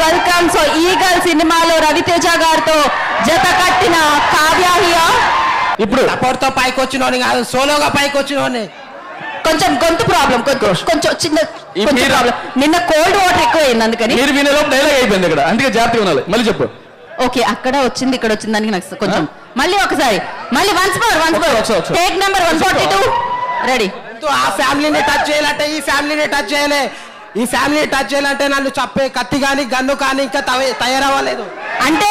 Welcome. So Eagle సినిమాలో రవితేజ గారితో జత కట్టిన కావ్య హియా. ఇప్పుడు సపోర్ట్తో పైకి వచ్చినోని కాదు, సోలోగా పైకి వచ్చినోని. కొంచెం గొంతు ప్రాబ్లం, కొంచెం చిన్న ప్రాబ్లం. నిన్న కోల్డ్ వాటర్ ఎక్కువ అయింది, అందుకని మీరు వినేలోపు డైలాగ్ అయిపోయింది ఇక్కడ, అందుకే జాగ్రత్తగా ఉండాలి. మళ్ళీ చెప్పు. ఓకే, అక్కడ వచ్చింది ఇక్కడ వచ్చింది దానికి నాకు కొంచెం మళ్ళీ ఒకసారి మళ్ళీ once more take number 142 ready. ఆ ఫ్యామిలీని టచ్ చేయాలంటే ఈ ఫ్యామిలీని టచ్ చేయలే, ఈ ఫ్యామిలీని టచ్ చేయాలంటే నన్ను చెప్పే కత్తి కానీ గన్ను కానీ ఇంకా తయారవ్వలేదు. అంటే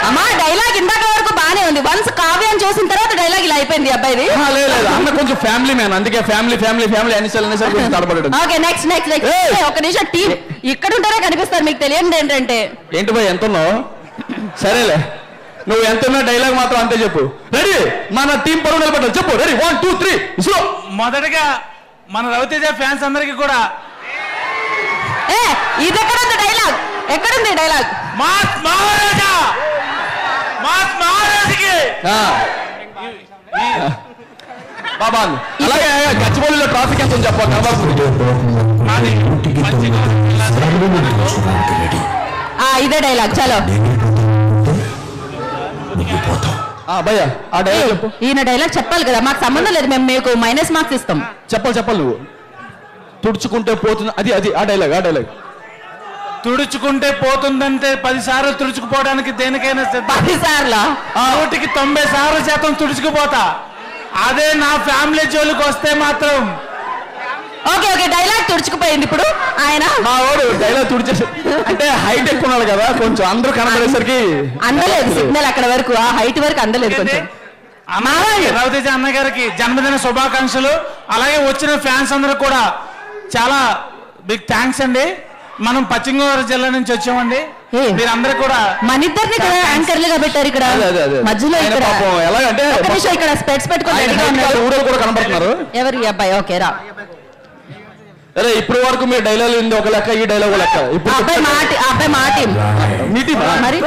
అమ్మా డైలాగ్ ఇందాక వరకు బానే ఉంది, వన్స్ కావ్యాన్ని చూసిన తర్వాత డైలాగ్ ఇలా అయిపోయింది అబ్బాయిది. లేదు అన్న కొంచెం ఫ్యామిలీ మ్యాన్, అందుకే ఫ్యామిలీ ఫ్యామిలీ ఫ్యామిలీ అన్ని తడబడ్డాడు. ఓకే నెక్స్ట్ ఒక నిమిషం టీం ఇక్కడ ఉంటారే కనిపిస్తారు, మీకు తెలియదు ఏంటంటే ఏంటి భయ్ ఎంత ఉన్నావు? సరేలే, నువ్వు ఎంత ఉన్నా డైలాగ్ మాత్రం అంతే చెప్పు. రెడీ, మన టీం పరువు నిలబడ్డారు, చెప్పు. రెడీ 1 2 3. మొదటగా మన రవితేజ ఫ్యాన్స్ అందరికి కూడా ఇది ఎక్కడుంది డైలాగ్, ఎక్కడుంది డైలాగ్? బాబా అలాగే గచ్చిబౌలిలో ట్రాఫిక్ ఎంత ఉంది చెప్పాలి. ఇదే డైలాగ్ చలో భయ్యా ఆ డైలాగ్ చెప్పు. ఈయన డైలాగ్ చెప్పాలి కదా, మాకు సంబంధం లేదు, మేము మీకు మైనస్ మార్క్స్ ఇస్తాం. చెప్పాలి నువ్వు. తుడుచుకుంటే పోతుంది, అది ఆ డైలాగ్. తుడుచుకుంటే పోతుందంటే 10 సార్లు తుడుచుకుపోవడానికి దేనికైనా 10 సార్లు 90 సార్లు శాతం తుడుచుకుపోతా. అదే నా ఫ్యామిలీ జోలికి వస్తే మాత్రం ఓకే డైలాగ్ తుడుచుకుపోయింది. ఇప్పుడు ఆయన మా వాడు డైలాగ్ తుడిచేసి అంటే హైట్ ఎక్కువ ఉన్నాడు కదా, కొంచెం అందరూ కనబడేసరికి అందలేదు సిగ్నల్ అక్కడ వరకు, ఆ హైట్ వరకు అందలేదు. కొంచెం రవితేజ అన్న గారికి జన్మదిన శుభాకాంక్షలు. అలాగే వచ్చిన ఫ్యాన్స్ అందరూ కూడా చాలా బిగ్ థ్యాంక్స్ అండి. మనం పశ్చిమ గోదావరి జిల్లా నుంచి వచ్చామండి, మీరందరూ కూడా మన ఇద్దరిని కదా యాంకర్లుగా పెట్టారు ఇక్కడ మధ్యలో. ఎలాగంటే ఇక్కడ స్పెట్స్ పెట్టుకుని కూడా కనబడుతున్నారు. ఎవరు ఈ అబ్బాయి? ఓకే రా. అరే ఇప్పుడు వరకు మీరు డైలాగ్ ఉంది ఒక లెక్క, ఈ డైలాగ్ ఒక లెక్క. ఇప్పుడు అబ్బాయి మా టీం మరి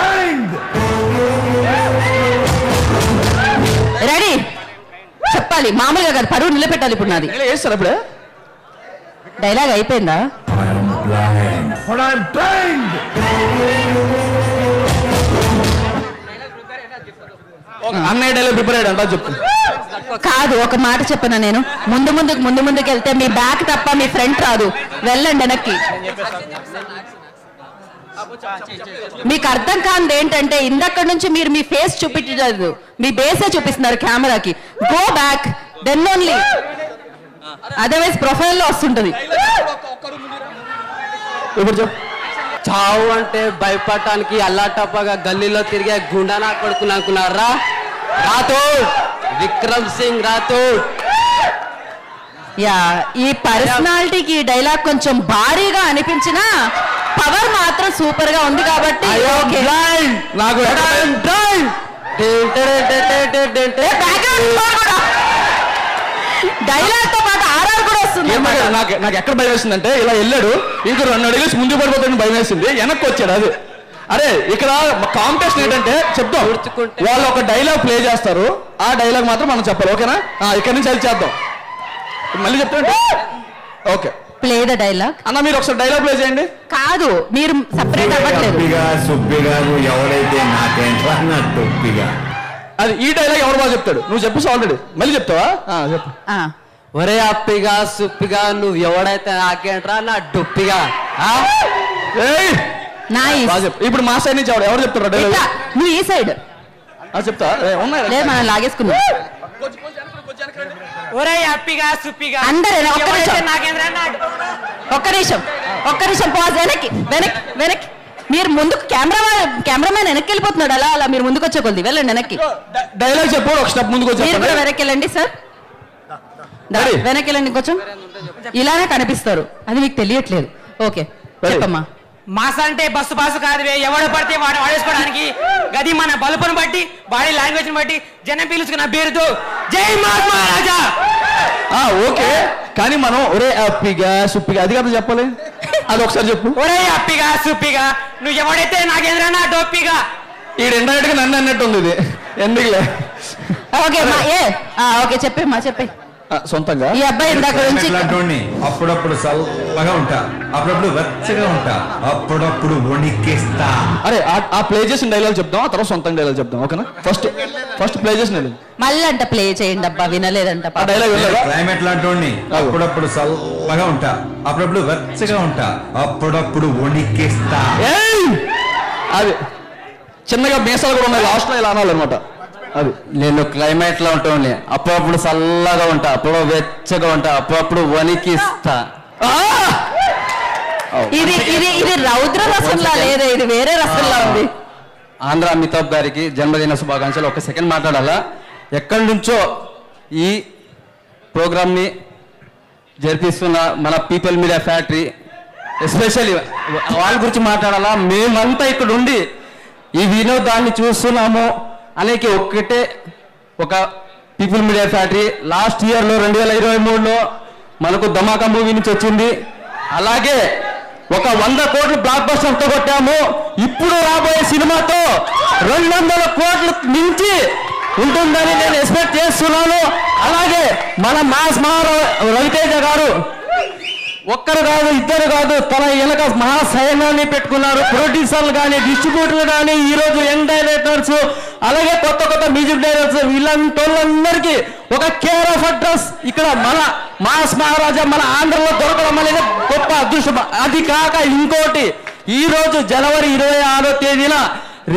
రెడీ చెప్పాలి, మామూలుగా కాదు, పరువు నిలబెట్టాలి. ఇప్పుడు నాది వేస్తారు అప్పుడే డైలాగ్ అయిపోయిందా? అన్నయ్య డైలాగ్ ప్రిపేర్ అయ్యాడు అంటా చెప్పు. కాదు, ఒక మాట చెప్పనా నేను, ముందుకు వెళ్తే మీ బ్యాక్ తప్ప మీ ఫ్రంట్ రాదు, వెళ్ళండి వెనక్కి. మీకు అర్థం కానిది ఏంటంటే ఇందక్కడి నుంచి మీరు మీ ఫేస్ చూపించలేదు, మీ బేసే చూపిస్తున్నారు కెమెరాకి. Go back, then only, otherwise ప్రొఫైల్లో వస్తుంటది. ఇప్పుడు చెప్పు. చావు అంటే భయపడటానికి అల్లాటప్పగా గల్లీలో తిరిగే గుండానా కొడుకుని అనుకున్నారా? రాథోడ్, విక్రమ్ సింగ్ రాథోడ్. యా, ఈ పర్సనాలిటీకి డైలాగ్ కొంచెం భారీగా అనిపించినా పవర్ మాత్రం సూపర్ గా ఉంది కాబట్టి డైలాగ్ తో పాటు ఆర్ఆర్ కూడా వస్తుంది. నాకు ఎక్కడ భయం వేసిందంటే ఇలా వెళ్ళాడు, ఇంకో 2 అడుగులు ముందు పడిపోతాడని భయం వేసింది, వెనక్కి వచ్చాడు. అది అరే ఇక్కడ కాంపిటీషన్ ఏంటంటే చెప్తాం, వాళ్ళు ఒక డైలాగ్ ప్లే చేస్తారు, ఆ డైలాగ్ మాత్రం మనం చెప్పాలి. ఓకేనా? ఇక్కడ నుంచి అది చేద్దాం. మళ్ళీ చెప్తాంటే ఓకే ప్లే ద డైలాగ్ అన్న, మీరు ఒకసారి డైలాగ్ ప్లే చేయండి. కాదు, మీరు సెపరేట్ అవ్వట్లేదు. అది ఈ డైలాగ్ ఎవరు బాగా చెప్తాడు? నువ్వు చెప్పు ఆల్రెడీ, మళ్ళీ చెప్తావా? చెప్పు. ఒరే అప్పిగా సుప్పిగా నువ్వు ఎవడైతే నాకేంట్రా నా డొప్పిగా. ఇప్పుడు మా సైడ్ నుంచి ఎవరు చెప్తారు డైలాగ్? నువ్వు ఈ సైడ్ చెప్తా. లేదు మనం లాగేసుకున్నాం. ఒక్క నిమిషం పాజ్. వెనక్కి మీరు ముందుకు కెమెరామ్యాన్ వెనక్కి వెళ్ళిపోతున్నాడు, అలా మీరు ముందుకు వచ్చే కొద్ది వెళ్ళండి వెనక్కి. డైలాగ్ చెప్పు, ఒక స్టెప్ ముందుకు వచ్చి మీరు కూడా వెనక్కి వెళ్ళండి సార్, వెనక్కి వెళ్ళండి కొంచెం. ఇలానే కనిపిస్తారు, అది మీకు తెలియట్లేదు. ఓకే చెప్పమ్మా. మాస అంటే బస్సు బాసు కాదు, ఎవడు పడితే వాడు వాడేసుకోవడానికి. గది మన బలుపును బట్టి, బాడీ లాంగ్వేజ్ బట్టి జనం పిలుచుకున్న పేరుతో జై మహారాజా. ఓకే, కానీ మనం ఒరే అప్పిగా సుప్పిగా అది కదా చెప్పాలి, అది ఒకసారి చెప్పు. ఒరే అప్పిగా సుప్పిగా నువ్వు ఎవడైతే నాకేంద్రా నా డొప్పిగా. ఈ ఇండైరెక్ట్ గా నన్ను అన్నట్టు ఉంది ఇది, ఎందుకులే. ఓకే ఓకే చెప్పమ్మా చెప్పి. సొంతంగా ఈ అబ్బాయి ఇందాక నుంచి అప్పుడప్పుడు చల్లగా ఉంటా, అప్పుడప్పుడు వెచ్చగా ఉంటా, అప్పుడప్పుడు వణికేస్తా. అరే ఆ ప్లే చేసిన డైలాగ్ చెప్దాం, ఆ తర్వాత సొంతంగా డైలాగ్ చెప్దాం, ఓకేనా? ఫస్ట్ ప్లే చేసిన డైలాగ్ మళ్ళీ అంట ప్లే చేయండి అబ్బా, వినలేదంట. ఆ డైలాగ్ క్లైమేట్ లాంటి అప్పుడప్పుడు చల్లగా ఉంటా, అప్పుడప్పుడు వెచ్చగా ఉంటా, అప్పుడప్పుడు వణికేస్తా. అది చిన్నగా మీసాలు కూడా ఉన్నాయి, లాస్ట్ లో ఇలా అనాలన్నమాట. అది నేను క్లైమేట్ లో ఉంటాను, అప్పుడప్పుడు చల్లగా ఉంటా, అప్పుడు వెచ్చగా ఉంటా, అప్పుడప్పుడు వణికిస్తా. ఇది ఇది ఇది రౌద్ర రసంలా లేదా, ఇది వేరే రసంలా ఉంది. ఆంధ్ర అమితాబ్ గారికి జన్మదిన శుభాకాంక్షలు. ఒక సెకండ్ మాట్లాడాలా? ఎక్కడి నుంచో ఈ ప్రోగ్రామ్ని జరిపిస్తున్న మన పీపుల్ మీడియా ఫ్యాక్టరీ, ఎస్పెషల్లీ వాళ్ళ గురించి మాట్లాడాలా. మేమంతా ఇక్కడ ఉండి ఈ వినోదాన్ని చూస్తున్నాము అనేకి ఒక పీపుల్ మీడియా ఫ్యాక్టరీ లాస్ట్ ఇయర్లో 2023లో మనకు ధమాకా మూవీ నుంచి వచ్చింది. అలాగే ఒక 100 కోట్లు బ్లాక్ బస్టర్తో కొట్టాము. ఇప్పుడు రాబోయే సినిమాతో 200 కోట్లు మించి ఉంటుందని నేను ఎక్స్పెక్ట్ చేస్తున్నాను. అలాగే మన మాస్ రవితేజ గారు ఒక్కరు కాదు, ఇద్దరు కాదు, తన వెనక మహాసైన్యాన్ని పెట్టుకున్నారు. ప్రొడ్యూసర్లు కానీ, డిస్ట్రిబ్యూటర్లు కానీ, ఈరోజు యంగ్ డైరెక్టర్స్, అలాగే కొత్త మ్యూజిక్ డైరెక్టర్స్, వీళ్ళందరికీ ఒక కేర్ ఆఫ్ అడ్రస్ ఇక్కడ మన మాస్ మహారాజా మన ఆంధ్రలో దొరకడం అనేది గొప్ప అదృష్టం. అది కాక ఇంకోటి, ఈ రోజు జనవరి 26వ తేదీన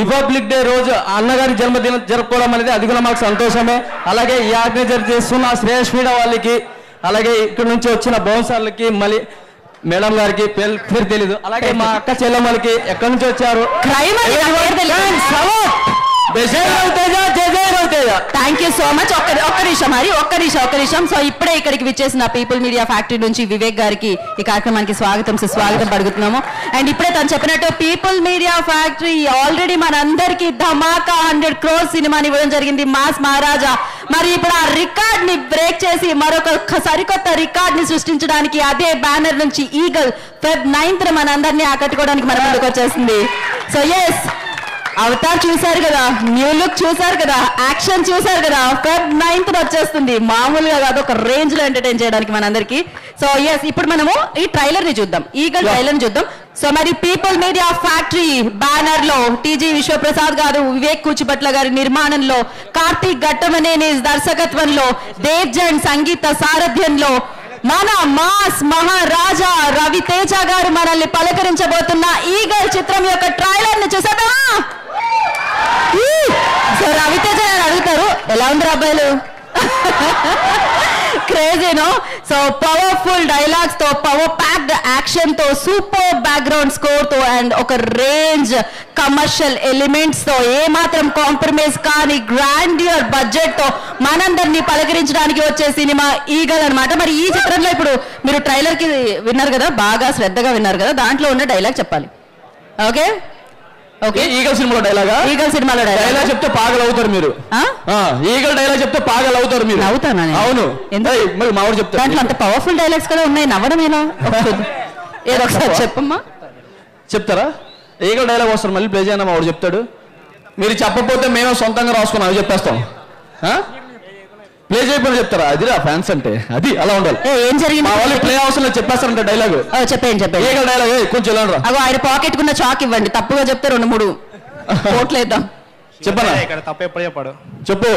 రిపబ్లిక్ డే రోజు అన్నగారి జన్మదినం జరుపుకోవడం అనేది అది కూడా మాకు సంతోషమే. అలాగే ఈ ఆర్గనైజర్ చేస్తున్న శ్రేష్ మీడియా వాళ్ళకి, అలాగే ఇక్కడ నుంచి వచ్చిన బౌన్సర్లకి, మళ్ళీ మేడం గారికి పేరు తెలీదు, అలాగే మా అక్క చెల్లెమ్మలకి ఎక్కడి నుంచి వచ్చారు. Thank you so much. ఒక్క నిమిషం. సో ఇప్పుడే ఇక్కడికి విచ్చేసిన పీపుల్ మీడియా ఫ్యాక్టరీ నుంచి వివేక్ గారికి ఈ కార్యక్రమానికి స్వాగతం పడుగుతున్నాము. అండ్ ఇప్పుడే తను చెప్పినట్టు పీపుల్ మీడియా ఫ్యాక్టరీ ఆల్రెడీ మనందరికీ ధమాకా 100 crore సినిమాని ఇవ్వడం జరిగింది, మాస్ మహారాజా. మరి ఇప్పుడు ఆ రికార్డ్ ని బ్రేక్ చేసి మరొక సరికొత్త రికార్డ్ ని సృష్టించడానికి అదే బ్యానర్ నుంచి ఈగల్ Feb 9th మనందరినీ ఆకట్టుకోవడానికి మన ముందుకు వచ్చేసింది. సో ఎస్, అవతార్ చూసారు కదా, న్యూ లుక్ చూసారు కదా, యాక్షన్ చూసారు కదా, Feb 9th వచ్చేస్తుంది. మామూలుగా కాదు, ఒక రేంజ్ లో ఎంటర్టైన్ చేయడానికి మనందరికి. సో ఎస్, ఇప్పుడు మనము ఈ ట్రైలర్ ని చూద్దాం, ఈగల్ ట్రైలర్ ని చూద్దాం. సో మరి పీపుల్ మీడియా ఫ్యాక్టరీ బ్యానర్ లో టీజీ విశ్వప్రసాద్ గారు, వివేక్ కూచిపట్ల గారి నిర్మాణంలో, కార్తీక్ ఘట్టమనేని దర్శకత్వంలో, దేవ్జన్ సంగీత సారథ్యంలో మన మాస్ మహారాజా రవితేజ గారు మనల్ని పలకరించబోతున్న ఈగల్ చిత్రం యొక్క ట్రైలర్ ని చూసేద్దామా? సో రవితేజ గారు అడుగుతారు, ఎలా ఉంది అబ్బాయిలు? క్రేజీనో. సో పవర్ఫుల్ డైలాగ్స్ తో, పవర్ ప్యాక్డ్ యాక్షన్ తో, సూపర్ బ్యాక్గ్రౌండ్ స్కోర్ తో, అండ్ ఒక రేంజ్ కమర్షియల్ ఎలిమెంట్స్ తో, ఏ మాత్రం కాంప్రమైజ్ కానీ గ్రాండియర్ బడ్జెట్ తో మనందరినీ పలకరించడానికి వచ్చే సినిమా ఈగల్ అన్నమాట. మరి ఈ చిత్రంలో ఇప్పుడు మీరు ట్రైలర్ కి విన్నారు కదా, బాగా శ్రద్ధగా విన్నారు కదా, దాంట్లో ఉన్న డైలాగ్ చెప్పాలి. ఓకే? ఈగల్ సినిమాలో డైలాగ్ చెప్తే పాగలు అవుతారు మీరు. ఈగల్ డైలాగ్ చెప్తే పాగలు అవుతారు మీరు. అవుతానా? అవును. మరి మావాడు చెప్తారు, దాంట్లో అంత పవర్ఫుల్ డైలాగ్స్ కూడా ఉన్నాయి, నవ్వడం ఎలా? ఏదో ఒకసారి చెప్పమ్మా. చెప్తారా? ఈగల్ డైలాగ్ వస్తారు, మళ్ళీ ప్లే చేయనా మావాడు చెప్తాడు. మీరు చెప్పకపోతే మేమే సొంతంగా రాసుకున్నాం, అవి చెప్పేస్తాం. ప్లే చేయకపోతే చెప్తారా? అది రా ఫ్యాన్స్ అంటే, అది అలా ఉండాలి. ఏం జరిగింది? వాళ్ళు ప్లే అవసరం లేదు, చెప్పేస్తారంటే డైలాగ్. చెప్పండి. ఈగల్ డైలాగ్ కొంచెం వెళ్ళండి రా. అగో ఆయన పాకెట్ కున్న చాక్ ఇవ్వండి, తప్పుగా చెప్తే 2-3 కోట్లేద్దాం. చెప్పనా? ఇక్కడ తప్పు ఎప్పుడు చెప్పాడు? చెప్పు.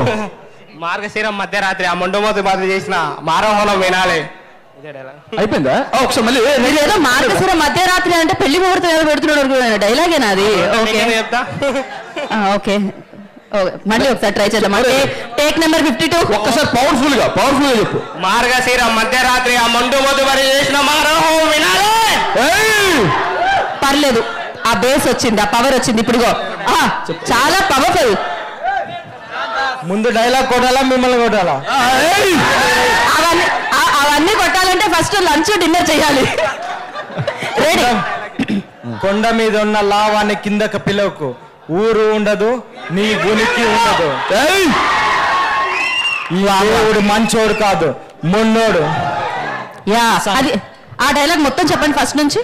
మార్గశిరం మధ్యరాత్రి ఆ మొండమోతి బాధ చేసిన మారవహనం వినాలి. అయిపోయిందా? ఒకసారి మళ్ళీ ఏదో మార్గశిరం మధ్యరాత్రి అంటే పెళ్లి ముహూర్తం ఏదో పెడుతున్నాడు, డైలాగేనా అది? ఓకే, మళ్ళీ ఒకసారి ట్రై చేద్దాం. Take number 52. ఒక్కసారి పవర్ఫుల్ గా చెప్పు. మార్గశిరం మధ్యరాత్రి ఆ మొండమోతి బాధ చేసిన మారవహనం వినాలి. పర్లేదు, ఆ బేస్ వచ్చింది, ఆ పవర్ వచ్చింది. ఇప్పుడు చాలా పవర్ఫుల్. ముందు డైలాగ్ కొట్టాలా, మిమ్మల్ని కొట్టాలా? అవన్నీ కొట్టాలంటే ఫస్ట్ లంచ్ డిన్నర్ చేయాలి. రెడీ? కొండ మీద ఉన్న లావాన్ని కిందకి పిలవకు, ఊరు ఉండదు, నీ ఉనికి ఉండదు. దేవుడు మంచోడు కాదు, మొన్నోడు. అది ఆ డైలాగ్ మొత్తం చెప్పండి ఫస్ట్ నుంచి.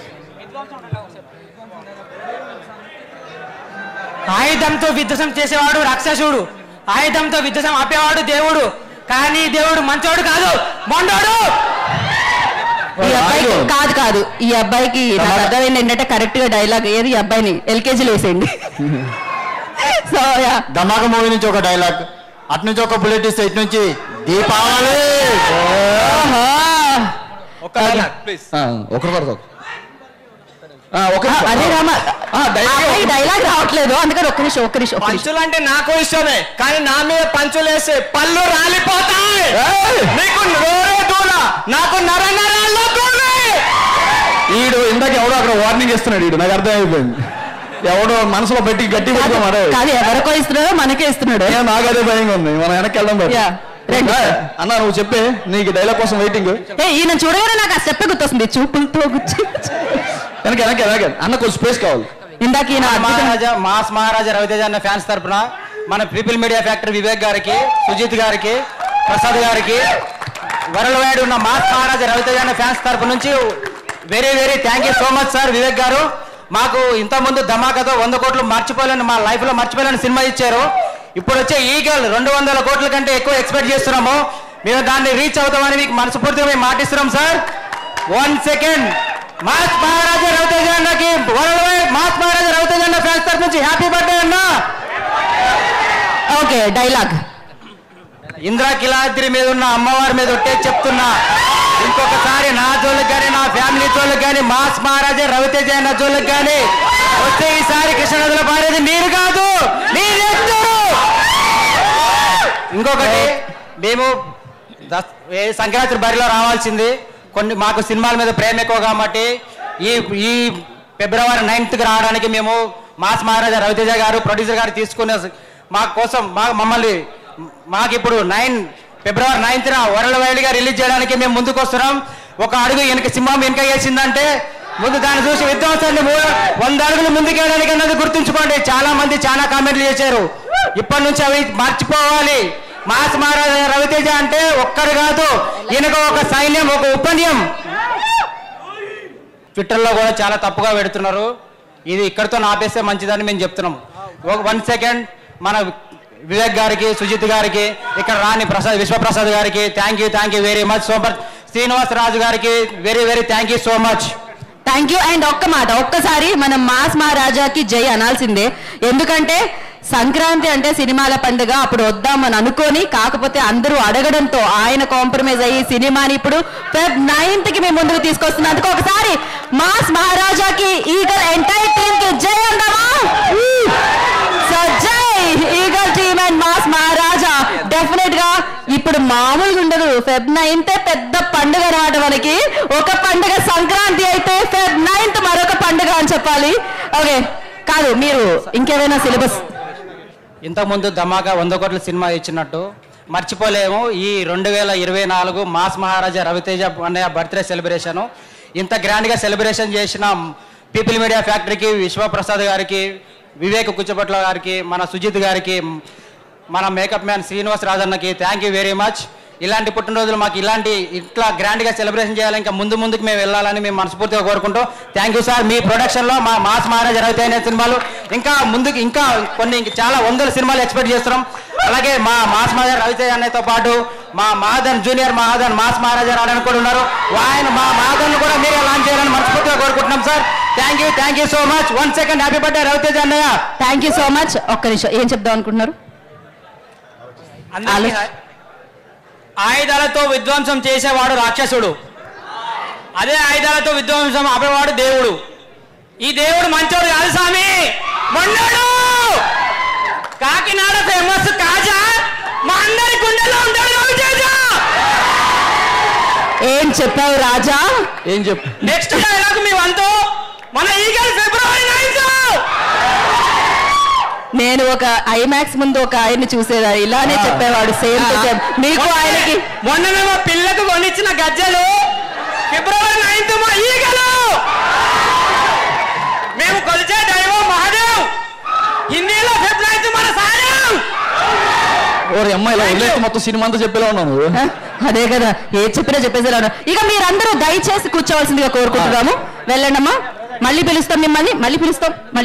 ఆయుధంతో విధ్వంసం చేసేవాడు రాక్షసుడు, ఆయుధంతో విధ్వంసం ఆపేవాడు దేవుడు, కానీ దేవుడు మంచోడు కాదు, మొండోడు. ఈ అబ్బాయికి కాదు ఈ అబ్బాయికి నాకు అర్థమైంది ఏంటంటే కరెక్ట్ గా డైలాగ్ ఏది ఈ అబ్బాయిని ఎల్కేజీలో వేసేయండి. సో ధమాకా మూవీ నుంచి ఒక డైలాగ్, అటు నుంచి ఒక బుల్లెట్ ఇస్తే ఇటు నుంచి దీపావళి. అదే రామా డైలాగ్ రావట్లేదు, అందుకని ఒక్క నిమిషం. పంచులు అంటే నాకు ఇష్టమే, కానీ నా మీద పంచులు వేస్తే పళ్ళు రాలిపోతాయి. నీకు నోరే దూల, నాకు నరనరాల్లో దూలే. ఈడు ఇందాక ఎవడో అక్కడ వార్నింగ్ ఇస్తున్నాడు, ఈడు నాకు అర్థమైపోయింది. ఎవడో మనసులో పెట్టి గట్టి పెట్టుకోమారే. కాదు ఎవరికో ఇస్తున్నాడో మనకే ఇస్తున్నాడు. నాకు అదే భయంగా ఉంది, మనం వెనక్కి వెళ్దాం. అన్న నువ్వు చెప్పే, నీకు డైలాగ్ కోసం వెయిటింగ్. ఈయన చూడగానే నాకు ఆ స్టెప్ గుర్తొస్తుంది, చూపులతో వెనక అన్న కొంచెం స్పేస్ కావాలి. ఇందాక మాస్ మహారాజా రవితేజ అన్న ఫ్యాన్స్ తరఫున మన పీపుల్ మీడియా ఫ్యాక్టరీ వివేక్ గారికి, సుజిత్ గారికి, ప్రసాద్ గారికి, వరల్డ్ వైడ్ ఉన్న మాస్ మహారాజా రవితేజ అన్న ఫ్యాన్స్ తరఫు నుంచి very very thank you so much sir. Vivek గారు మాకు ఇంతకుముందు ధమాకాతో 100 కోట్లు మర్చిపోలేని, మా లైఫ్ లో మర్చిపోలేని సినిమా ఇచ్చారు. ఇప్పుడు వచ్చే ఈగల్ 200 కోట్ల కంటే ఎక్కువ ఎక్స్పెక్ట్ చేస్తున్నాము. మేము దాన్ని రీచ్ అవుతామని మీకు మనస్ఫూర్తిగా మేము మాటిస్తున్నాం సార్. 1 సెకండ్. మాస్ మహారాజా రవితేజ అన్నకి వరల్డ్ వైడ్ మాస్ మహారాజా రవితేజ అన్న ఫ్యాన్స్ తరఫు నుంచి హ్యాపీ బర్త్డే అన్న. Okay dialogue. ఇంద్రకిలాద్రి మీద ఉన్న అమ్మవారి మీద ఒట్టే చెప్తున్నా, ఇంకొకసారి నా జోలికి కానీ నా ఫ్యామిలీ జోలికి కానీ మాస్ మహారాజా రవితేజ అన్న జోలికి కానీ వస్తే ఈసారి కృష్ణనదిలో పారేది మీరు కాదు, మీరెత్తరు. ఇంకొకటి, మేము సంక్రాంతి బరిలో రావాల్సింది, కొన్ని మాకు సినిమాల మీద ప్రేమ ఎక్కువ కాబట్టి ఈ ఫిబ్రవరి 9th రావడానికి మేము మాస్ మహారాజా రవితేజ గారు ప్రొడ్యూసర్ గారు తీసుకునే మా కోసం మమ్మల్ని మాకు ఇప్పుడు ఫిబ్రవరి 9th వరల్డ్ వైడ్ గా రిలీజ్ చేయడానికి మేము ముందుకు వస్తున్నాం. ఒక అడుగు వెనక సింహం వెనక వేసిందంటే ముందు దాన్ని చూసి విధ్వంసాన్ని 100 అడుగులు ముందుకేయడానికి అన్నది గుర్తుంచుకోండి. చాలా మంది చాలా కామెంట్లు చేశారు, ఇప్పటి నుంచి అవి మర్చిపోవాలి. మాస్ మహారాజా రవితేజ అంటే ఒక్కరు కాదు, ఈయనకు ఒక సైన్యం, ఒక ఉపన్యం. ట్విట్టర్లో కూడా చాలా తప్పుగా పెడుతున్నారు, ఇది ఇక్కడితో ఆపేస్తే మంచిదని మేము చెప్తున్నాం. 1 సెకండ్. మన వివేక్ గారికి, సుజిత్ గారికి, ఇక్కడ రాని విశ్వప్రసాద్ గారికి thank you very much so much. Srinivas Raju గారికి very very thank you so much. Thank you. And ఒక్కసారి మనం మాస్ మహారాజాకి జై అనాల్సిందే, ఎందుకంటే సంక్రాంతి అంటే సినిమాల పండుగ, అప్పుడు వద్దామని అనుకోని, కాకపోతే అందరూ అడగడంతో ఆయన కాంప్రమైజ్ అయ్యి సినిమాని ఇప్పుడు Feb 9th కి మేము ముందుకు తీసుకొస్తున్నందుకు ఒకసారి మాస్ మహారాజాకి ఈగల్ ఎంటైర్ టీమ్ కి జై అందామా? సో జై eagle team and mass Maharaja. Definite గా ఇప్పుడు మామూలుగా ఉండదు, Feb 9th పెద్ద పండుగ అన్నమాట మనకి. ఒక పండుగ సంక్రాంతి అయితే Feb 9th మరొక పండుగ అని చెప్పాలి. ఓకే కాదు, మీరు ఇంకేమైనా సిలబస్? ఇంతకుముందు ధమాకా 100 కోట్ల సినిమా ఇచ్చినట్టు మర్చిపోలేము ఈ 2024 మాస్ మహారాజా రవితేజ అన్నయ్య బర్త్డే సెలబ్రేషన్. ఇంత గ్రాండ్గా సెలబ్రేషన్ చేసిన పీపుల్ మీడియా ఫ్యాక్టరీకి, విశ్వప్రసాద్ గారికి, వివేక్ కుచ్చపట్ల గారికి, మన సుజిత్ గారికి, మన మేకప్ మ్యాన్ శ్రీనివాస్ రాజన్నకి థ్యాంక్ యూ వెరీ మచ్. ఇలాంటి పుట్టినరోజులు మాకు ఇట్లా గ్రాండ్గా సెలబ్రేషన్ చేయాలి, ఇంకా ముందుకు మేము వెళ్ళాలని మేము మనస్ఫూర్తిగా కోరుకుంటూ థ్యాంక్ యూ సార్. మీ ప్రొడక్షన్లో మా మాస్ మహారాజా రవితేజ సినిమాలు ఇంకా ముందుకు ఇంకా కొన్ని చాలా 100 సినిమాలు ఎక్స్పెక్ట్ చేస్తున్నాం. అలాగే మా మాస్ మహారాజా రవితేజ అన్నయ్యతో పాటు మా మహాదన్ జూనియర్ మహాదన్ మాస్ మహారాజా రావడానికి కూడా ఉన్నారు. ఆయన మా మహాదన్ కూడా మీరే లాంచ్ చేయాలని మనస్ఫూర్తిగా కోరుకుంటున్నాం sir. Thank you so much. 1 second. Happy birthday Raviteja అన్నయ్య. Thank you so much. ఒక్క నిమిషం, ఏం చెప్దాం అనుకుంటున్నారు? ఆయుధాలతో విధ్వంసం చేసేవాడు రాక్షసుడు, అదే ఆయుధాలతో విధ్వంసం ఆపేవాడు దేవుడు. ఈ దేవుడు మంచోడు కాదు స్వామి, మొండోడు. కాకినాడ ఫేమస్ కాజా మా అందరి గుండెల్లో ఉంటాడు రవితేజ. ఏం చెప్పావు రాజా? ఏం చెప్పు. నెక్స్ట్ డైలాగ్ మీ వంతు. మన ఈగల్ ఫిబ్రవరి 9th. నేను ఒక ఐమాక్స్ ముందు ఒక ఆయన్ని చూసేదా, ఇలానే చెప్పేవాడు సేమ్ టు సేమ్. మీకు ఆయనకి మొన్న మేము పిల్లకు కొనిచ్చిన గజ్జలు ఫిబ్రవరి 9th మా ఈగలు. మేము కొలిచే దైవం మహాదేవ్, హిందీలో ఫిబ్రవరి 9th మన సాయం. ఓరి అమ్మాయి ఇలా వదిలేస్తే మొత్తం సినిమా అంతా చెప్పేలా ఉన్నాను. అదే కదా, ఏ చెప్పినా చెప్పేసేలా ఉన్నా. ఇక మీరందరూ దయచేసి కూర్చోవలసిందిగా కోరుకుంటున్నాము. వెళ్ళండమ్మా, మళ్ళీ పిలుస్తాం మిమ్మల్ని, మళ్ళీ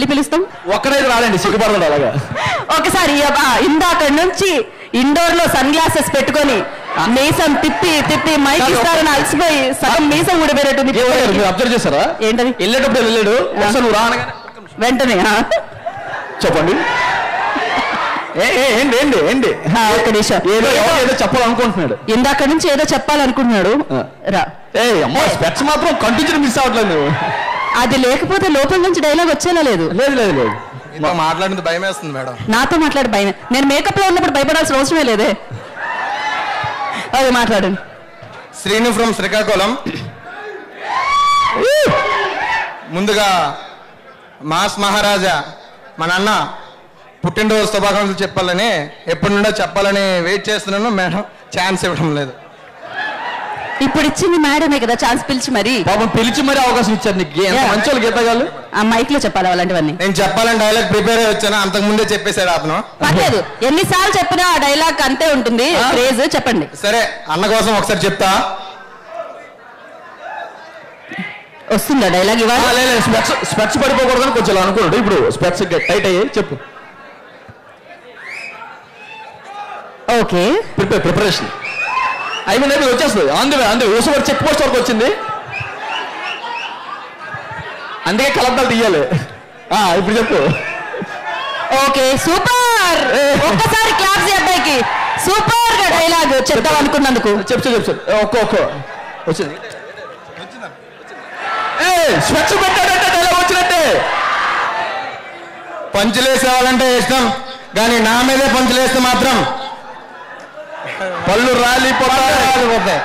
పిలుస్తాం. ఒక్కడైతే రాలండి, సిగ్గుపడతాడు అలాగా. ఒకసారి ఇందాక నుంచి ఇండోర్ లో సన్ గ్లాసెస్ పెట్టుకొని మీసం తిప్పి తిప్పి మైక్ ఇస్తారని అలసిపోయి సగం మీసం ఊడిపోయినట్టుంది. అబ్జర్వ్ చేశారా? ఏంటది? వెళ్ళేటప్పుడు వెళ్ళాడు, నువ్వు రానగానే వెంటనే చెప్పండి ఏంటి ఒక్క నిమిషం, ఏదో చెప్పాలనుకుంటున్నాడు. ఇందాక నుంచి ఏదో చెప్పాలనుకుంటున్నాడు. రా. స్పెట్స్ మాత్రం కంటిన్యూ మిస్ అవ్వట్లేదు నువ్వు. అది లేకపోతే లోపల నుంచి డైలాగ్ వచ్చేలా లేదు. లేదు లేదు లేదు, మాట్లాడింది భయం వేస్తుంది మేడం. నాతో మాట్లాడి భయం. నేను మేకప్ లో ఉన్నప్పుడు భయపడాల్సిన అవసరమే లేదే. అది మాట్లాడండి. శ్రీను ఫ్రమ్ శ్రీకాకుళం. ముందుగా మాస్ మహారాజా మన అన్న పుట్టినరోజు శుభాకాంక్షలు చెప్పాలని ఎప్పటి నుండో చెప్పాలని వెయిట్ చేస్తున్నాను మేడం, ఛాన్స్ ఇవ్వడం లేదు. ఇప్పుడు ఇచ్చింది మేడమే కదా ఛాన్స్, పిలిచి మరి పాపం పిలిచి మరి అవకాశం ఇచ్చారు నీకు. మంచి వాళ్ళు గీతగాళ్ళు ఆ మైక్ లో చెప్పాలి అలాంటివన్నీ. నేను చెప్పాలని డైలాగ్ ప్రిపేర్ అయ్యి వచ్చాను, అంతకు ముందే చెప్పేశాడు అతను. పర్లేదు, ఎన్నిసార్లు చెప్పినా ఆ డైలాగ్ అంతే ఉంటుంది. క్రేజ్ చెప్పండి. సరే అన్న కోసం ఒకసారి చెప్తా. వస్తుందా డైలాగ్ ఇవాళ? స్పెట్స్ పడిపోకూడదని కొంచెం అనుకున్నాడు. ఇప్పుడు స్పెట్స్ టైట్ అయ్యాయి, చెప్పు. ఓకే, ప్రిపరేషన్ అయిపోయింది, వచ్చేస్తుంది. అందే ఊసవర్ చెక్ పోస్ట్ వరకు వచ్చింది, అందుకే కలబ్దాలు తీయాలి. ఇప్పుడు చెప్పు. Okay, super. ఒక్కసారి క్లాప్స్ అబ్బాయికి. సూపర్ గా డైలాగ్ చెప్తాం అనుకున్నందుకు. చెప్పు ఒక్క వచ్చింది. స్పెట్స్ పెట్టాడంటే డైలాగ్ వచ్చినట్టే. పంచులేసేవాళ్ళంటే ఇష్టం, కానీ నా మీదే పంచులేస్తే మాత్రం పళ్ళు రాలిపోతాయి.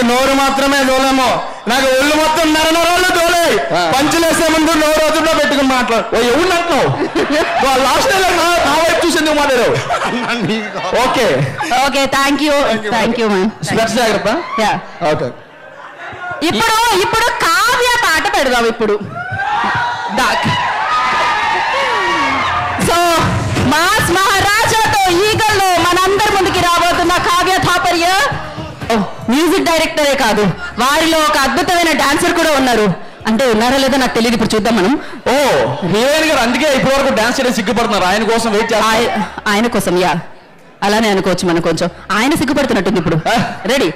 నోరు మాత్రమే దోలేమో, నాకు ఒళ్ళు మొత్తం నరనరాళ్ళు దోలే. పంచులేసే ముందు నోరు అదుపులో పెట్టుకుని మాట్లాడు. ఎవరు అంటున్నావు? లాస్ట్ నా వైపు చూసింది మాట్లాడారు. Okay okay, thank you ma'am. స్పెట్స్ జాగ్రత్త. ఓకే, ఇప్పుడు కావ్య పాట పెడదాం. ఇప్పుడు సో మాస్ మహారాజాతో ఈగల్లో మనందరి ముందుకి రాబోతున్న కావ్య థాపర్య మ్యూజిక్ డైరెక్టరే కాదు, వారిలో ఒక అద్భుతమైన డాన్సర్ కూడా ఉన్నారు. అంటే ఉన్నారా లేదా నాకు తెలియదు, ఇప్పుడు చూద్దాం మనం. హీరోయిన్ గారు అందుకే ఇప్పటి వరకు డాన్స్ చేయడం సిగ్గుపడుతున్నారు. ఆయన కోసం వెయిట్ చేస్తారు. ఆయన కోసం అలానే అనుకోవచ్చు మనం. కొంచెం ఆయన సిగ్గుపడుతున్నట్టుంది ఇప్పుడు. రెడీ?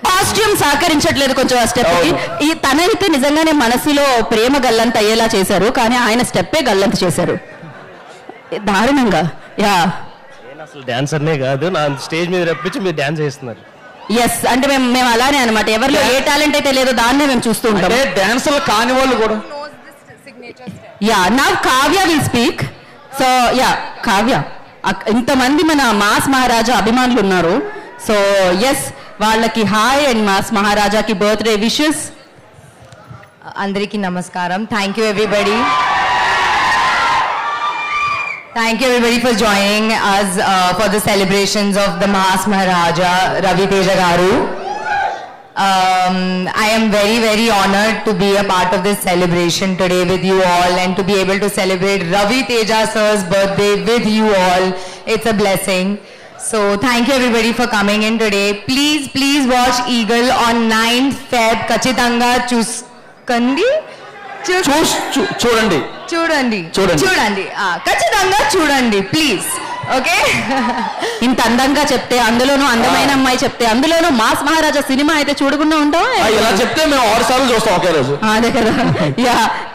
కాస్ట్యూమ్ సహకరించట్లేదు కొంచెం ఆ స్టెప్ కి. ఈ తనైతే నిజంగానే మనసులో ప్రేమ గల్లంత అయ్యేలా చేశారు, కానీ ఆయన స్టెప్పే గల్లంత చేశారు దారుణంగా. అసలు డాన్సర్నే కాదు, నా స్టేజ్ మీద రప్పించి మీరు డాన్స్ చేస్తున్నారు. ఎస్, అంటే మేము అలానే అనమాట. ఎవరిలో ఏ టాలెంట్ అయితే లేదో దాన్నే మేము చూస్తూ ఉంటాం. డాన్సర్లు కాని వాళ్ళు కూడా. Now Kavya will speak. So Kavya, ఇంతమంది మన మాస్ మహారాజా అభిమానులు ఉన్నారు. సో ఎస్, వాళ్ళకి హాయ్ అండ్ మాస్ మహారాజాకి బర్త్డే విషెస్. అందరికీ నమస్కారం. Thank you everybody. Thank you everybody for joining us for the celebrations of the Mass Maharaja Ravi Teja Garu. I am very, very honored to be a part of this celebration today with you all and to be able to celebrate Ravi Teja sir's birthday with you all. It's a blessing. So thank you everybody for coming in today. Please watch Eagle on 9th Feb. Kachitanga Chuskandi. చూడండి ఖచ్చితంగా చూడండి please. Okay, ఇంత అందంగా చెప్తే, అందులోనూ అందమైన అమ్మాయి చెప్తే, అందులోనూ మాస్ మహారాజా సినిమా అయితే చూడకుండా ఉంటాం. ఇలా చెప్తే మేము 6 సార్లు చూస్తాం ఒకే రోజు. అదే కదా.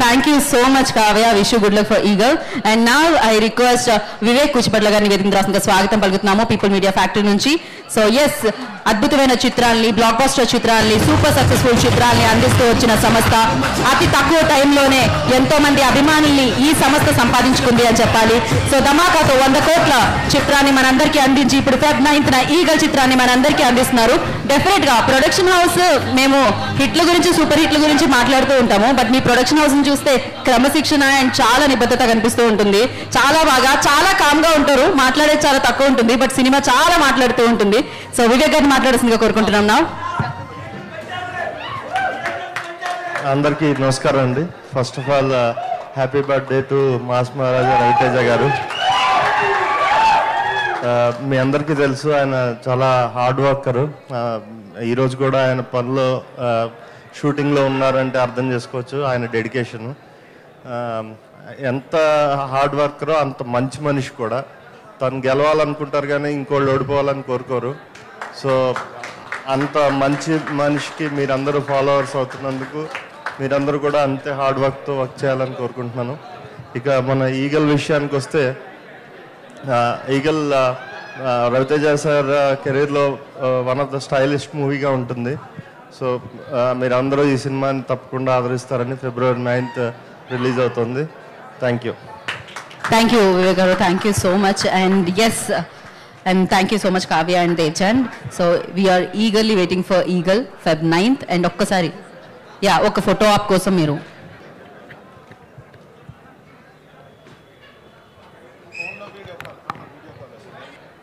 Thank you so much Kavya. Wish you good luck for Eagle. And now I request Vivek Kuchipatla గారిని వేదిక రాసిన స్వాగతం పలుకుతున్నాము పీపుల్ మీడియా ఫ్యాక్టరీ నుంచి. సో ఎస్, అద్భుతమైన చిత్రాల్ని, బ్లాక్ బస్టర్ చిత్రాల్ని, సూపర్ సక్సెస్ఫుల్ చిత్రాల్ని అందిస్తూ వచ్చిన సంస్థ అతి తక్కువ టైంలోనే ఎంతో మంది అభిమానుల్ని ఈ సంస్థ సంపాదించుకుంది అని చెప్పాలి. సో ధమాకాతో 100 కోట్ల చిత్రాన్ని మనందరికీ అందించి ఇప్పుడు Feb 9th ఈగల్ చిత్రాన్ని మనందరికీ అందిస్తున్నారు. డెఫినెట్ గా ప్రొడక్షన్ హౌస్, మేము హిట్ల గురించి, సూపర్ హిట్ల గురించి మాట్లాడుతూ ఉంటాము, బట్ మీ ప్రొడక్షన్ హౌస్ ని చూస్తే క్రమశిక్షణ అండ్ చాలా నిబద్ధత కనిపిస్తూ ఉంటుంది. చాలా బాగా, చాలా కామ్ గా ఉంటారు, మాట్లాడేది చాలా తక్కువ ఉంటుంది, బట్ సినిమా చాలా మాట్లాడుతూ ఉంటుంది. సో వివేక్ గారిని మాట్లాడాల్సిందిగా కోరుకుంటున్నాం. నా అందరికీ నమస్కారం అండి. First of all happy birthday to mass మహారాజా రవితేజ గారు. మీ అందరికీ తెలుసు ఆయన చాలా హార్డ్ వర్కరు. ఈరోజు కూడా ఆయన పనిలో షూటింగ్లో ఉన్నారంటే అర్థం చేసుకోవచ్చు ఆయన డెడికేషను. ఎంత హార్డ్ వర్కరో అంత మంచి మనిషి కూడా. తను గెలవాలనుకుంటారు కానీ ఇంకోళ్ళు ఓడిపోవాలని కోరుకోరు. సో అంత మంచి మనిషికి మీరందరూ ఫాలోవర్స్ అవుతున్నందుకు మీరందరూ కూడా అంతే హార్డ్ వర్క్తో వర్క్ చేయాలని కోరుకుంటున్నాను. ఇక మన ఈగల్ విషయానికి వస్తే ఈగల్ రవితేజ సార్ కెరీర్లో వన్ ఆఫ్ ద స్టైలిష్ మూవీగా ఉంటుంది. సో మీరందరూ ఈ సినిమాని తప్పకుండా ఆదరిస్తారని February 9th రిలీజ్ అవుతుంది. Thank you. Thank you Vivek garu, thank you so much. And yes, and thank you so much Kavya and దేవ్చంద్. So we are eagerly waiting for eagle Feb 9th. And ఒక్కసారి ఒక photo op కోసం మీరు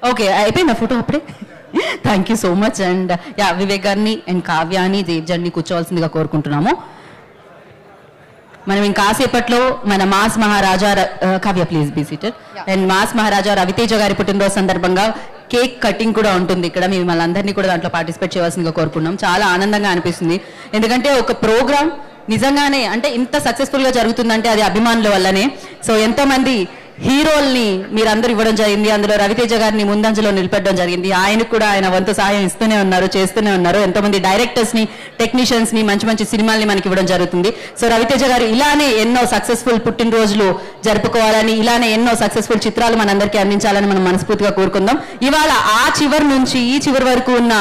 ఓకే అయిపోయింది ఆ photo అప్పుడే. Thank you so much. And Vivek గారిని and కావ్యాని దేవ్జన్ని కూర్చోవలసిందిగా కోరుకుంటున్నాము. మనం ఇంకాసేపట్లో మన మాస్ మహారాజా Kavya please be seated. And mass మహారాజా రవితేజ గారి పుట్టినరోజు సందర్భంగా కేక్ కటింగ్ కూడా ఉంటుంది ఇక్కడ. మిమ్మల్ని అందరినీ కూడా దాంట్లో పార్టిసిపేట్ చేయవలసిందిగా కోరుకున్నాం. చాలా ఆనందంగా అనిపిస్తుంది, ఎందుకంటే ఒక ప్రోగ్రామ్ నిజంగానే అంటే ఇంత సక్సెస్ఫుల్గా జరుగుతుందంటే అది అభిమానుల వల్లనే. సో ఎంతోమంది హీరోల్ని మీరందరూ ఇవ్వడం జరిగింది. అందులో రవితేజ గారిని ముందంజలో నిలబెట్టడం జరిగింది. ఆయనకు కూడా ఆయన వంతు సహాయం ఇస్తూనే ఉన్నారు, చేస్తూనే ఉన్నారు. ఎంతోమంది డైరెక్టర్స్ని, టెక్నీషియన్స్ని, మంచి మంచి సినిమాల్ని మనకి ఇవ్వడం జరుగుతుంది. సో రవితేజ గారు ఇలానే ఎన్నో సక్సెస్ఫుల్ పుట్టినరోజులు జరుపుకోవాలని, ఇలానే ఎన్నో సక్సెస్ఫుల్ చిత్రాలు మనందరికీ అందించాలని మనం మనస్ఫూర్తిగా కోరుకుందాం. ఇవాళ ఆ చివరి నుంచి ఈ చివరి వరకు ఉన్న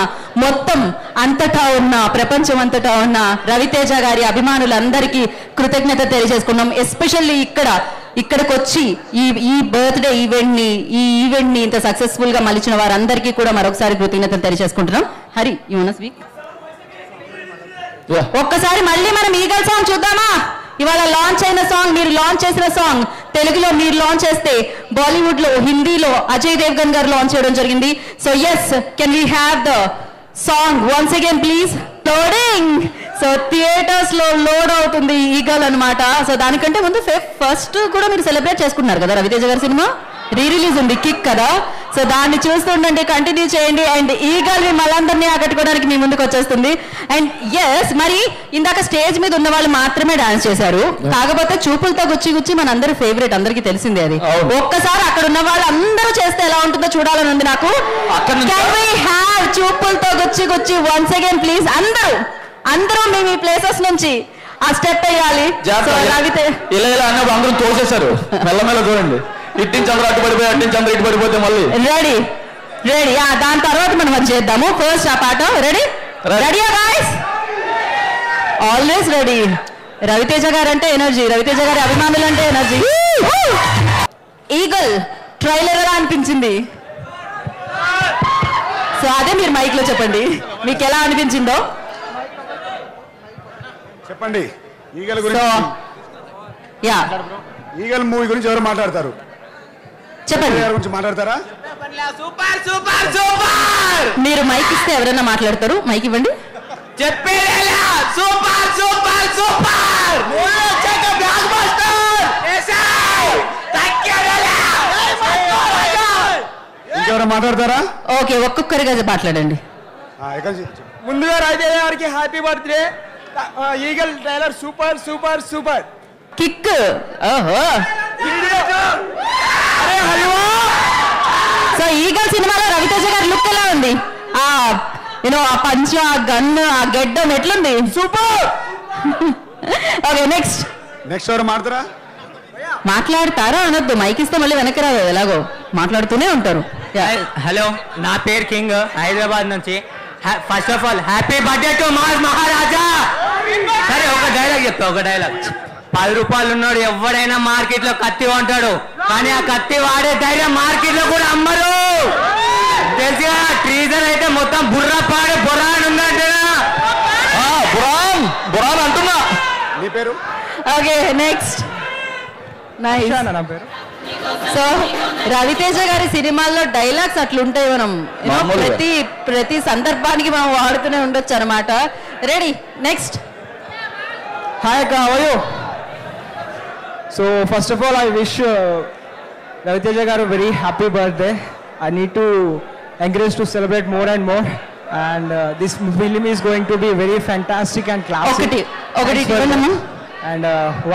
మొత్తం అంతటా ఉన్న ప్రపంచం అంతటా ఉన్న రవితేజ గారి అభిమానులందరికీ కృతజ్ఞత తెలియజేసుకున్నాం. ఎస్పెషల్లీ ఇక్కడికి వచ్చి ఈ బర్త్డే ఈవెంట్ ని ఇంత సక్సెస్ఫుల్ గా మలిచిన వారందరికీ కూడా మరొకసారి కృతజ్ఞతలు తెలియజేసుకుంటున్నాం. Hari you want to speak? ఒక్కసారి మళ్ళీ మనం ఈగల్ సాంగ్ చూద్దామా? ఇవాళ లాంచ్ అయిన సాంగ్, మీరు లాంచ్ చేసిన సాంగ్ తెలుగులో మీరు లాంచ్ చేస్తే బాలీవుడ్ లో, హిందీలో అజయ్ దేవ్గన్ గారు లాంచ్ చేయడం జరిగింది. So yes, can we have the song once again please? Loading. So theatres లో లోడ్ అవుతుంది ఈగల్ అనమాట. సో దానికంటే ముందు ఫస్ట్ కూడా మీరు సెలబ్రేట్ చేసుకున్నారు కదా రవితేజ గారి సినిమా రీ రిలీజ్ ఉంది, కిక్ కదా. సో దాన్ని చూస్తుండండి, కంటిన్యూ చేయండి. అండ్ ఈగల్ మిమ్మల్ని ఆకట్టుకోవడానికి మీ ముందుకు వచ్చేస్తుంది. అండ్ ఎస్, మరి ఇందాక స్టేజ్ మీద ఉన్న వాళ్ళు మాత్రమే డాన్స్ చేశారు, కాకపోతే చూపులతో గుచ్చి మనందరి ఫేవరెట్, అందరికీ తెలిసిందే అది. ఒక్కసారి అక్కడ ఉన్న వాళ్ళు అందరూ చేస్తే ఎలా ఉంటుందో చూడాలని ఉంది నాకు. Can we have చూపులతో గుచ్చి వన్స్ అగైన్ ప్లీజ్? అందరూ మీ ప్లేసెస్ నుంచి ఆ స్టెప్ వేయాలి. ఇలా అన్నప్పుడు అందరూ తోసేశారు, మెల్లమెల్ల చూడండి. ఇట్టించి అందరూ అటు పడిపోయి, అట్టించి అందరూ ఇటు పడిపోతే మళ్ళీ రెడీ. దాని తర్వాత మనం అది చేద్దాము. ఫస్ట్ ఆ పాట రెడీ. రెడీయా గాయ్స్? Always ready. రవితేజ గారు అంటే ఎనర్జీ, రవితేజ గారి అభిమానులు అంటే ఎనర్జీ. ఈగల్ ట్రైలర్ ఎలా అనిపించింది? సో అదే మీరు మైక్ లో చెప్పండి, మీకు ఎలా అనిపించిందో చెప్పండి. ఈగల్ గురించి, ఈగల్ మూవీ గురించి ఎవరు మాట్లాడతారు? చెప్పండి. గురించి మాట్లాడతారా? Super super super. మీరు మైక్ ఇస్తే ఎవరైనా మాట్లాడతారు, మైక్ ఇవ్వండి. చెప్పేలా super super super. Blockbuster. ఇంకెవరైనా మాట్లాడతారా? ఓకే, ఒక్కొక్కరిగా మాట్లాడండి. ముందుగా రవితేజ గారికి happy birthday. Eagle trailer super super super. Kick. ఓహో. సో ఈగల్ సినిమాలో రవితేజ గారి లుక్ ఎలా ఉంది? ఆ పంచ, ఆ గన్, ఆ గెడ్డం ఎట్లుంది? సూపర్. ఓకే, నెక్స్ట్ ఎవరు మాట్లాడతారా అనొద్దు, మైక్ ఇస్తే మళ్ళీ వెనక్కి రాదు, ఎలాగో మాట్లాడుతూనే ఉంటారు. హలో, నా పేరు కింగ్, హైదరాబాద్ నుంచి. First of all happy birthday to mass Maharaja. సరే, ఒక డైలాగ్ చెప్తా, ఒక డైలాగ్. 10 రూపాయలు ఉన్నాడు ఎవడైనా మార్కెట్ లో కత్తి కొంటాడు, కానీ ఆ కత్తి వాడే ధైర్యం మార్కెట్ లో కూడా అమ్మరు. తెలిసిగా ట్రీజర్ అయితే మొత్తం బుర్రపాడు బురాన్ ఉందంటేనా? బురాన్ అంటున్నా. నీ పేరు? Okay, next. నా పేరు. సో రవితేజ గారి సినిమాల్లో డైలాగ్స్ అట్లుంటాయి, మనం ప్రతి సందర్భానికి మనం వాడుతూనే ఉండొచ్చు అనమాట. Ready, next. హాయ్ అక్క, how are you? So first of all I wish Raviteja garu very happy birthday. I need to encourage to celebrate more and more, and this film is going to be very fantastic and classic. And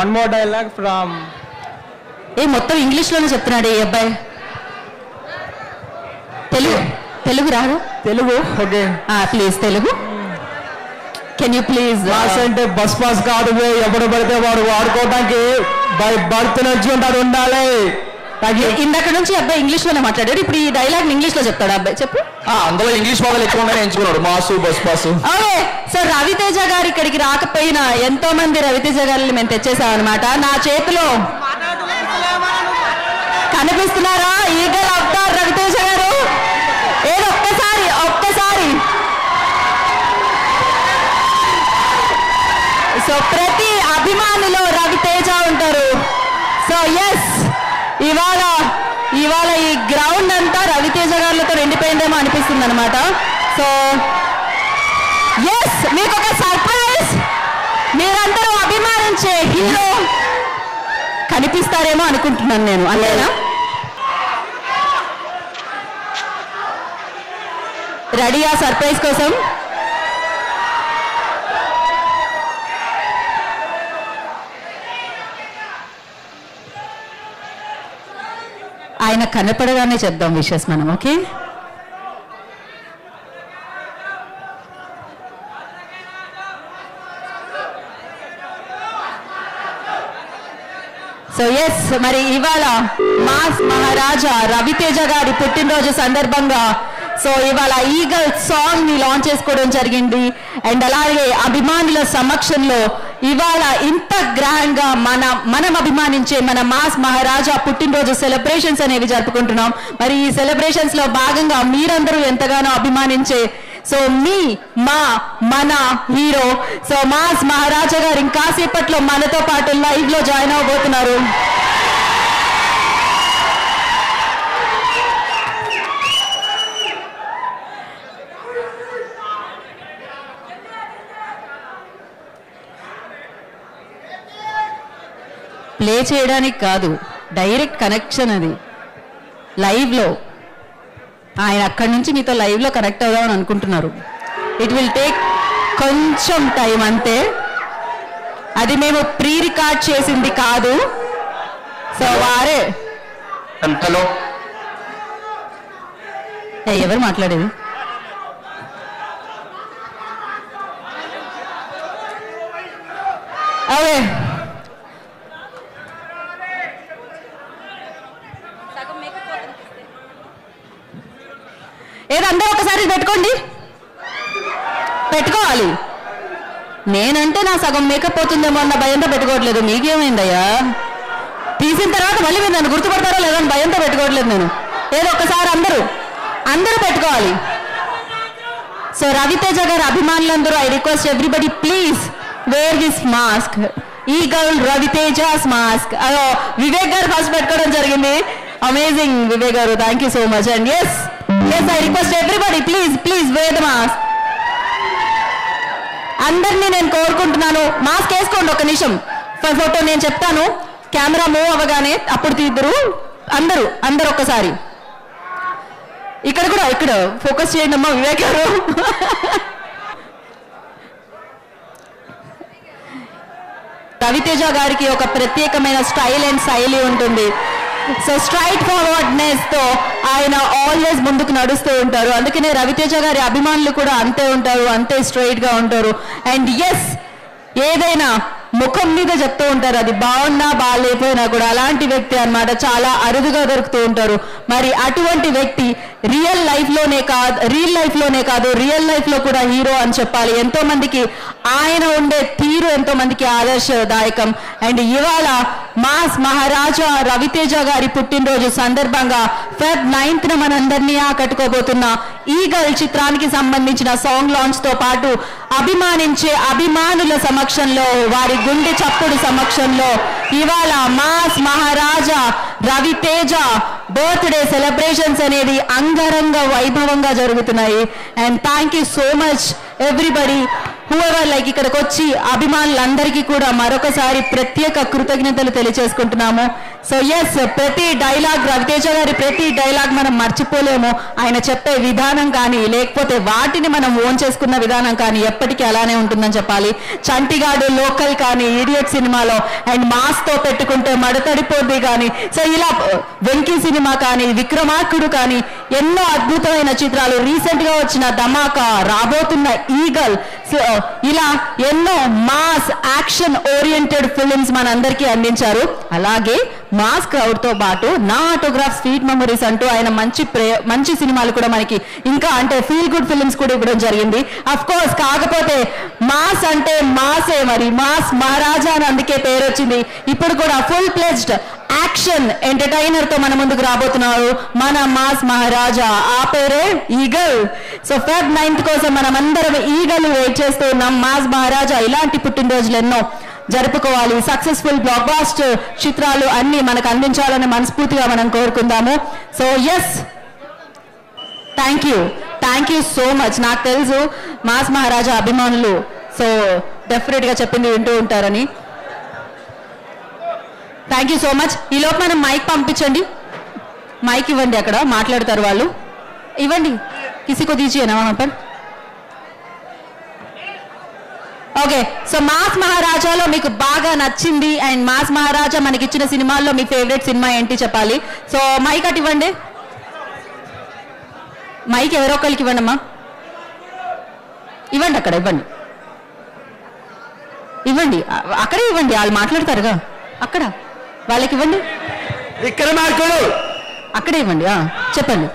one more dialogue from మొత్తం English లోనే చెప్తున్నాడు ఈ అబ్బాయి. తెలుగు రాదు? Telugu okay please Telugu. Can you please? Mass అంటే bus pass కాదు, ఎవడు పడితే వాడు వాడుకోవడానికి బై బర్త్ నుంచి అది ఉండాలి. ఇందాక నుంచి అబ్బాయి ఇంగ్లీష్ లోనే మాట్లాడాడు, ఇప్పుడు ఈ డైలాగ్ ఇంగ్లీష్ లో చెప్తాడు అబ్బాయి. చెప్పు. అందులో ఇంగ్లీష్ పదాలు ఎక్కువగానే ఎంచుకున్నాడు, mass bus pass. Okay, so Raviteja garu ఇక్కడికి రాకపోయినా ఎంతో మంది రవితేజ గారిని మేము తెచ్చేసాం అనమాట. నా చేతిలో కనిపిస్తున్నారా ఈగల్ అవతార్ రవితేజ గారు? ఏదో ఒక్కసారి సో ప్రతి అభిమానిలో రవితేజ ఉంటారు. సో ఎస్, ఇవాళ ఈ గ్రౌండ్ అంతా రవితేజ గారితో నిండిపోయిందేమో అనిపిస్తుంది అనమాట. సో ఎస్, మీకు ఒక సర్ప్రైజ్, మీరందరూ అభిమానించే హీరో కనిపిస్తారేమో అనుకుంటున్నాను నేను. అంతేనా? రెడీయా సర్ప్రైజ్ కోసం? ఆయన కనపడగానే చెప్దాం విషెస్ మనం. ఓకే, సో ఎస్, మరి ఇవాళ మాస్ మహారాజా రవితేజ గారి పుట్టినరోజు సందర్భంగా సో ఇవాళ ఈగల్ సాంగ్ ని లాంచ్ చేసుకోవడం జరిగింది. అండ్ అలాగే అభిమానుల సమక్షంలో ఇవాళ ఇంత గ్రాండ్ గా మనం అభిమానించే మన మాస్ మహారాజా పుట్టినరోజు సెలబ్రేషన్స్ అనేవి జరుపుకుంటున్నాం. మరి ఈ సెలబ్రేషన్స్ లో భాగంగా మీరందరూ ఎంతగానో అభిమానించే సో మన హీరో సో మాస్ మహారాజా గారు ఇంకాసేపట్లో మనతో పాటు లైవ్ లో జాయిన్ అవబోతున్నారు. ప్లే చేయడానికి కాదు, డైరెక్ట్ కనెక్షన్ అది లైవ్లో. ఆయన అక్కడి నుంచి మీతో లైవ్లో కనెక్ట్ అవుదామని అనుకుంటున్నారు. ఇట్ విల్ టేక్ కొంచెం టైం అంతే, అది మేము ప్రీ రికార్డ్ చేసింది కాదు. సో వారే ఎవరు మాట్లాడేది? అవే ఏదంతా ఒకసారి పెట్టుకోవాలి. నేనంటే నా సగం మేకప్ పోతుందేమో అన్న భయంతో పెట్టుకోవట్లేదు. మీకేమైందయ్యా? తీసిన తర్వాత మళ్ళీ మీరు నన్ను గుర్తుపడతారో లేదని భయంతో పెట్టుకోవట్లేదు నేను. ఏదో ఒక్కసారి అందరూ పెట్టుకోవాలి. సో రవితేజ గారి అభిమానులందరూ I request everybody please wear this mask, Eagle Raviteja's mask. అదో వివేక్ గారు ఫస్ట్ పెట్టుకోవడం జరిగింది. Amazing Vivek garu, thank you so much. And yes I request everybody please wear the mask. అందరినీ నేను కోరుకుంటున్నాను, మాస్క్ వేసుకోండి. ఒక నిమిషం ఫోటో నేను చెప్తాను, కెమెరా మూవ్ అవ్వగానే అప్పుడు తీద్దరు. అందరూ ఒక్కసారి ఇక్కడ ఫోకస్ చేయండి అమ్మా వివేక్ గారు. రవితేజ గారికి ఒక ప్రత్యేకమైన స్టైల్ అండ్ శైలి ఉంటుంది. సో స్ట్రైట్ ఫార్వర్డ్నెస్ తో ఆయన ఆల్వేస్ ముందుకు నడుస్తూ ఉంటారు. అందుకనే రవితేజ గారి అభిమానులు కూడా అంతే ఉంటారు, అంతే స్ట్రైట్ గా ఉంటారు. అండ్ ఎస్, ఏదైనా ముఖం మీద చెప్తూ ఉంటారు, అది బాగున్నా బాగాలేకపోయినా కూడా. అలాంటి వ్యక్తి అన్నమాట, చాలా అరుదుగా దొరుకుతూ ఉంటారు. మరి అటువంటి వ్యక్తి రియల్ లైఫ్ లోనే కాదు రియల్ లైఫ్ లో కూడా హీరో అని చెప్పాలి. ఎంతో మందికి ఆయన ఉండే తీరు ఎంతో మందికి ఆదర్శదాయకం. అండ్ ఇవాళ మాస్ మహారాజా రవితేజ గారి పుట్టినరోజు సందర్భంగా Feb 9th మనందరినీ ఆకట్టుకోబోతున్న ఈగల్ చిత్రానికి సంబంధించిన సాంగ్ లాంచ్ తో పాటు అభిమానించే అభిమానుల సమక్షంలో, వారి గుండె చప్పుడు సమక్షంలో ఇవాళ మాస్ మహారాజా రవితేజ బర్త్డే సెలబ్రేషన్స్ అనేది అంగరంగ వైభవంగా జరుగుతున్నాయి. And thank you so much everybody whoever like ఇక్కడికి వచ్చి అభిమానులందరికీ కూడా మరొకసారి ప్రత్యేక కృతజ్ఞతలు తెలియజేసుకుంటున్నాము. సో ఎస్, ప్రతి డైలాగ్ రవితేజ గారి ప్రతి డైలాగ్ మనం మర్చిపోలేము. ఆయన చెప్పే విధానం కానీ లేకపోతే వాటిని మనం ఓన్ చేసుకున్న విధానం కానీ ఎప్పటికీ అలానే ఉంటుందని చెప్పాలి. చంటిగాడు లోకల్ కానీ, ఇడియట్ సినిమాలో అండ్ మాస్ తో పెట్టుకుంటే మడతడిపోద్ది కానీ, సో ఇలా వెంకీ సినిమా కానీ, విక్రమార్కుడు కానీ ఎన్నో అద్భుతమైన చిత్రాలు, రీసెంట్ గా వచ్చిన ధమాకా, రాబోతున్న ఈగల్, ఇలా ఎన్నో మాస్ యాక్షన్ ఓరియంటెడ్ ఫిల్మ్స్ మనందరికీ అందించారు. అలాగే మాస్ క్రౌడ్ తో పాటు నా ఆటోగ్రాఫ్, స్వీట్ మెమరీస్ అంటూ ఆయన మంచి సినిమాలు కూడా మనకి ఇంకా అంటే ఫీల్ గుడ్ ఫిల్మ్స్ కూడా ఇవ్వడం జరిగింది. అఫ్ కోర్స్ కాకపోతే మాస్ అంటే మాసే, మరి మాస్ మహారాజా అని అందుకే పేరు వచ్చింది. ఇప్పుడు కూడా ఫుల్ ప్లెజ్డ్ యాక్షన్ ఎంటర్టైనర్ తో మన ముందుకు రాబోతున్నారు మన మాస్ మహారాజా, ఆ పేరే ఈగల్. సో Feb 9th కోసం మనం అందరం ఈగల్ వెయిట్ చేస్తూ ఉన్నాం. మాస్ మహారాజా ఇలాంటి పుట్టినరోజులు ఎన్నో జరుపుకోవాలి, సక్సెస్ఫుల్ బ్లాక్ బాస్టర్ చిత్రాలు అన్ని మనకు అందించాలని మనస్ఫూర్తిగా మనం కోరుకుందాము. So yes, thank you so much. నాకు తెలుసు మాస్ మహారాజా అభిమానులు సో డెఫినెట్ గా చెప్పింది వింటూ ఉంటారని. Thank you so much. ఈలోపు మనం మైక్ పంపించండి, మైక్ ఇవ్వండి, అక్కడ మాట్లాడతారు వాళ్ళు. ఇవ్వండి, కిసికో దీజియే నా వహాं पर. ఓకే, సో మాస్ మహారాజాలో మీకు బాగా నచ్చింది అండ్ మాస్ మహారాజా మనకి ఇచ్చిన సినిమాల్లో మీ ఫేవరెట్ సినిమా ఏంటి చెప్పాలి. సో మైక్ అటు ఇవ్వండి, మైక్ ఎవరో ఒకరికి ఇవ్వండి అమ్మా, ఇవ్వండి, అక్కడ ఇవ్వండి, అక్కడే ఇవ్వండి, వాళ్ళు మాట్లాడతారుగా అక్కడ, వాళ్ళకి ఇవ్వండి. విక్రమార్కుడు అక్కడే ఇవ్వండి, చెప్పండి.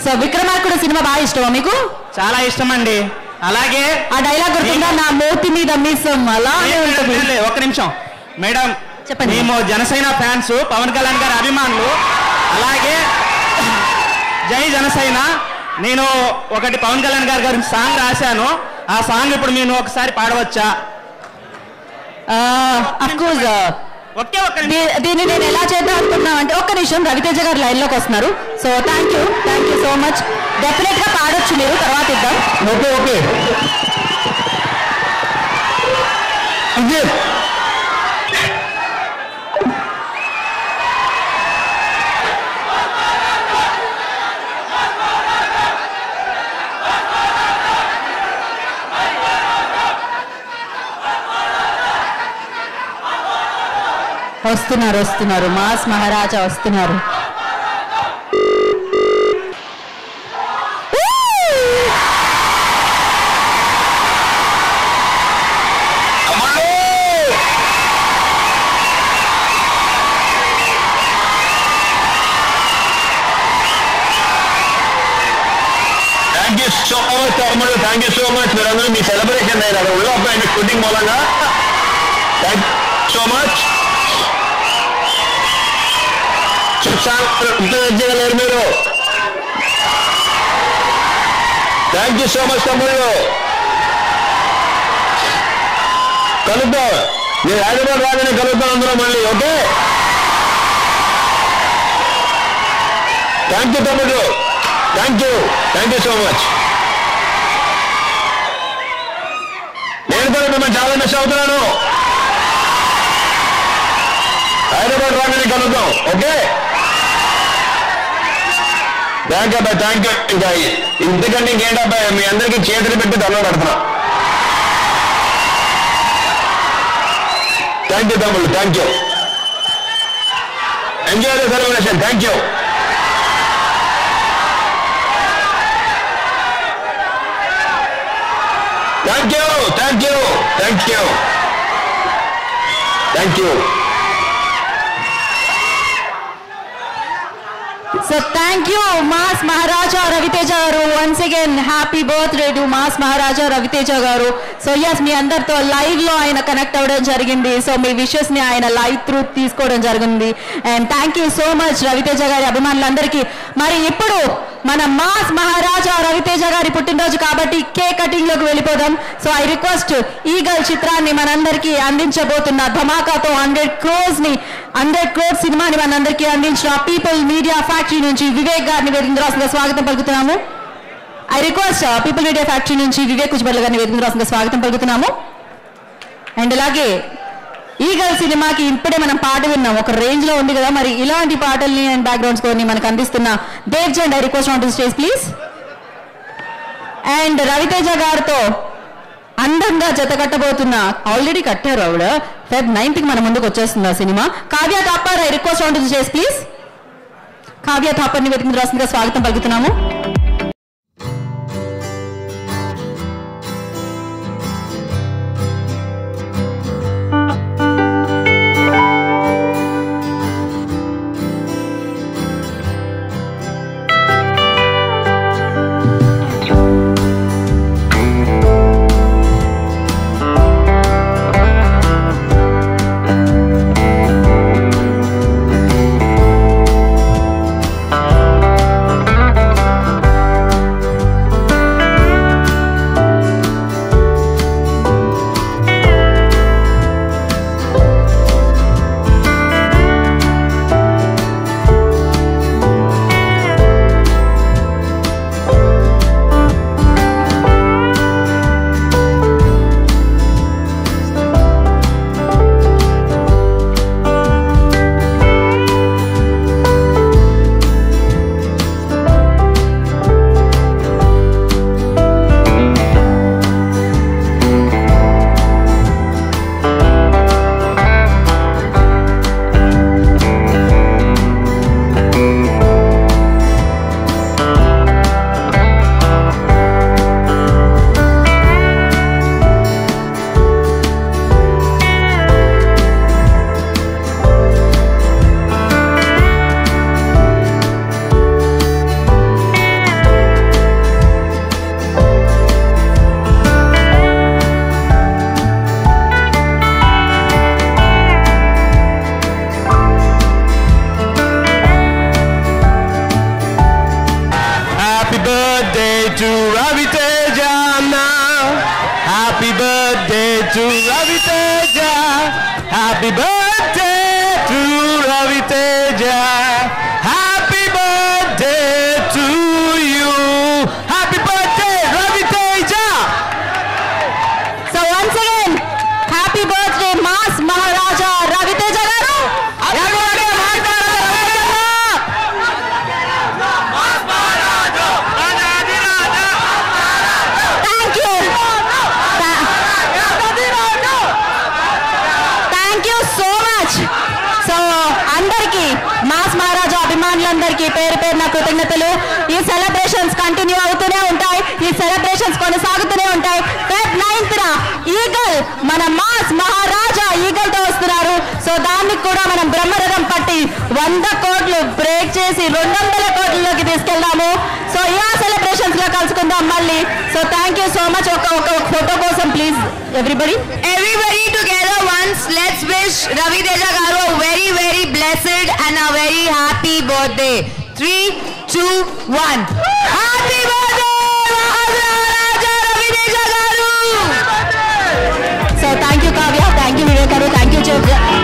సో విక్రమార్కుడు సినిమా బాగా ఇష్టమా మీకు? చాలా ఇష్టం అండి. అలాగే ఆ డైలాగ్ గుర్తుందా, నా మూతి మీద మిస్సం అలా ఉంటుంది. ఒక్క నిమిషం మేడం, చెప్పండి. మేము జనసేన ఫ్యాన్స్, పవన్ కళ్యాణ్ గారి అభిమానులు. అలాగే జై జనసేన. నేను ఒకటి పవన్ కళ్యాణ్ గారి గురించి సాంగ్ రాశాను. ఆ సాంగ్ ఇప్పుడు నేను ఒకసారి పాడవచ్చా? దీన్ని నేను ఎలా చేద్దాం అనుకున్నా అంటే, ఒక్క నిమిషం, రవితేజ గారు లైన్ లోకి వస్తున్నారు. So thank you so much. Definite గా పాడొచ్చు మీరు, తర్వాత ఇద్దాం. ఓకే వస్తున్నారు, మాస్ మహారాజా వస్తున్నారు. Thank you so much. మీరందరూ మీ సెలబ్రేషన్ అయ్యారు అబ్బాయి షూటింగ్ మూలంగా. Thank you so much. చేయగలరు మీరు. థ్యాంక్ యూ సో మచ్ తమ్ముళ్ళు. కలుద్దాం, నేను హైదరాబాద్ రాగానే కలుద్దాం అందరం మళ్ళీ. ఓకే, థ్యాంక్ యూ తమ్ముడు. Thank you so much. నేను కూడా మిమ్మల్ని చాలా మిస్ అవుతున్నాను. హైదరాబాద్ రాగానే కలుద్దాం. ఓకే, థ్యాంక్ యూ అబ్బాయి, థ్యాంక్ యూ. ఇంతకంటే ఇంకేంటబ్బాయి, మీ అందరికీ చేతులు పెట్టి దండం పెడుతున్నా. థ్యాంక్ యూ తమ్ముళ్ళు, thank you. Enjoy the celebration. Thank you. Thank you. So thank you Mass Maharaja Raviteja garu. Once again happy birthday to Mass Maharaja Raviteja garu. So yes, మీ అందరితో live లో ఆయన కనెక్ట్ అవ్వడం జరిగింది. So మీ wishes ని ఆయన live through తీసుకోవడం జరిగింది. And thank you so much Ravi Teja గారి అభిమానులందరికీ. మరి ఇప్పుడు మన మాస్ మహారాజా రవితేజ గారి పుట్టినరోజు కాబట్టి కేక్ కటింగ్ లోకి వెళ్ళిపోదాం. సో ఐ రిక్వెస్ట్ ఈగల్ చిత్రాన్ని మనందరికీ అందించబోతున్న ధమాకాతో 100 crores సినిమాని మనందరికీ అందించిన పీపుల్ మీడియా ఫ్యాక్టరీ నుంచి వివేక్ గారిని వేదిక రాసిన స్వాగతం పలుకుతున్నాము. I request people media factory నుంచి వివేక్ కుజ్బర్ల గారిని వేదిక రాసిన స్వాగతం పలుకుతున్నాము. అండ్ అలాగే ఈగల్ సినిమాకి ఇప్పుడే మనం పాట విన్నాం, ఒక రేంజ్ లో ఉంది కదా. మరి ఇలాంటి పాటల్ని అండ్ బ్యాక్గ్రౌండ్ స్కోర్ ని మనకు అందిస్తున్న Davzand I request on to stage please. And Raviteja గారితో అందంగా జత కట్టబోతున్న, ఆల్రెడీ కట్టారు ఆవిడ, Feb 9th మన ముందుకు వచ్చేస్తుంది ఆ cinema. Kavya Thapar I request on to stage please. Kavya Thapar ని వేదిక మీద రాసిందిగా స్వాగతం పలుకుతున్నాము. Happy birthday to Raviteja. Happy birthday to you. Happy birthday, Raviteja. So once again, happy birthday, Mass Maharaja Raviteja garu. Mass Maharaja అభిమానులందరికీ పేరు పేరున కృతజ్ఞతలు. ఈ సెలబ్రేషన్స్ కంటిన్యూ అవుతూనే ఉంటాయి, ఈ సెలబ్రేషన్స్ కొనసాగుతూనే ఉంటాయి. Feb 9th ఈగల్, మన మాస్ మహారాజా ఈగల్ తో వస్తున్నారు. సో దానికి కూడా మనం బ్రహ్మరథం పట్టి 100 కోట్లు బ్రేక్ చేసి 200 కోట్లలోకి తీసుకెళ్దాము. సో ఈ సెలబ్రేషన్స్ లో కలుసుకుందాం మళ్ళీ. So thank you so much. ఒక ఫోటో కోసం please everybody together once let's wish Raviteja garu very very blessed and a very happy birthday. 3, 2, 1 happy birthday Maharaja Raviteja garu. So thank you Kavya, thank you Vivek garu, thank you